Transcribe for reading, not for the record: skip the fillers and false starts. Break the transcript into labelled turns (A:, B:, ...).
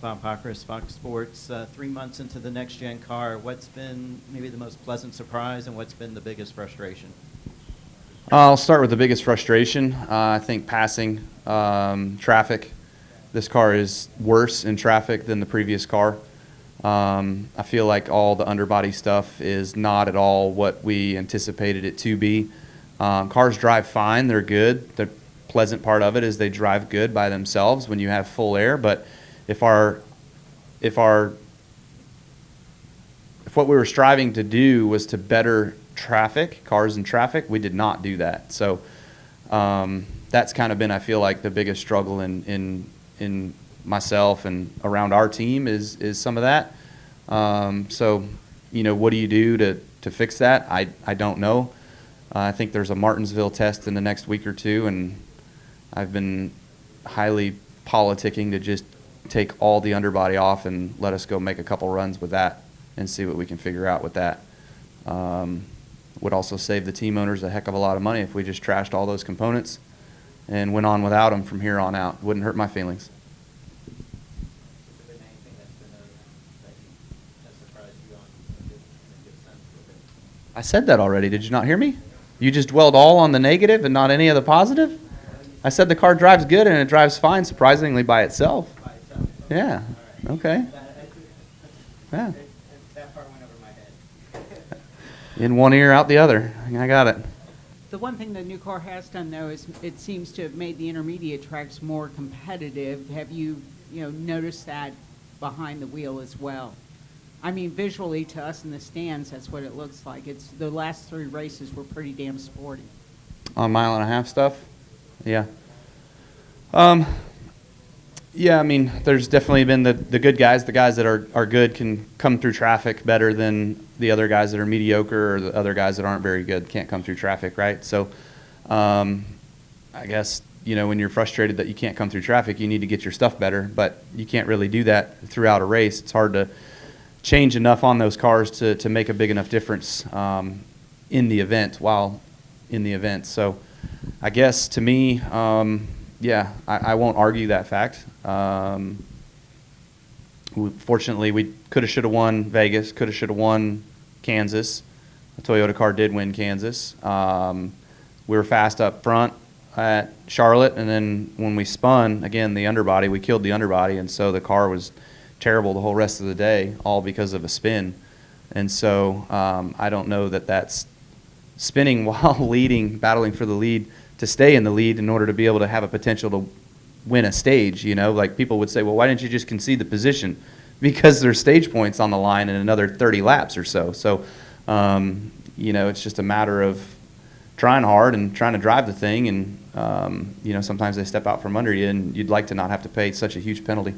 A: Bob Hockris, Fox Sports. 3 months into the next-gen car, what's been maybe the most pleasant surprise and what's been the biggest frustration?
B: I'll start with the biggest frustration. I think passing traffic. This car is worse in traffic than the previous car. I feel like all the underbody stuff is not at all what we anticipated it to be. Cars drive fine. They're good. The pleasant part of it is they drive good by themselves when you have full air. But if what we were striving to do was to better cars in traffic, we did not do that. So that's kind of been, I feel like, the biggest struggle in myself and around our team is some of that. So, what do you do to fix that? I don't know. I think there's a Martinsville test in the next week or two, and I've been highly politicking to just take all the underbody off and let us go make a couple runs with that and see what we can figure out with that. Would also save the team owners a heck of a lot of money if we just trashed all those components and went on without them from here on out. Wouldn't hurt my feelings.
A: Has there been anything that surprised you in a good sense with it?
B: I said that already. Did you not hear me? You just dwelled all on the negative and not any of the positive? I said the car drives good and it drives fine, surprisingly, by itself.
A: By itself? Okay.
B: Yeah.
A: All right.
B: Okay. Yeah.
A: That part went over my head.
B: In one ear, out the other. I got it.
C: The one thing the new car has done, though, is it seems to have made the intermediate tracks more competitive. Have you, noticed that behind the wheel as well? I mean, visually to us in the stands, that's what it looks like. It's the last 3 races were pretty damn sporty.
B: On mile and a half stuff? Yeah. Yeah, I mean, there's definitely been the good guys. The guys that are good can come through traffic better than the other guys that are mediocre, or the other guys that aren't very good can't come through traffic, right? So I guess, when you're frustrated that you can't come through traffic, you need to get your stuff better, but you can't really do that throughout a race. It's hard to change enough on those cars to make a big enough difference in the event, while in the event. So I guess to me, yeah, I won't argue that fact. Fortunately, we could have, should have won Vegas, could have, should have won Kansas. The Toyota car did win Kansas. We were fast up front at Charlotte, and then when we spun, again, we killed the underbody, and so the car was terrible the whole rest of the day, all because of a spin. And so I don't know that that's spinning while leading, battling for the lead, to stay in the lead in order to be able to have a potential to win a stage. Like people would say, well, why didn't you just concede the position? Because there's stage points on the line in another 30 laps or so. So, it's just a matter of trying hard and trying to drive the thing. And, sometimes they step out from under you, and you'd like to not have to pay such a huge penalty.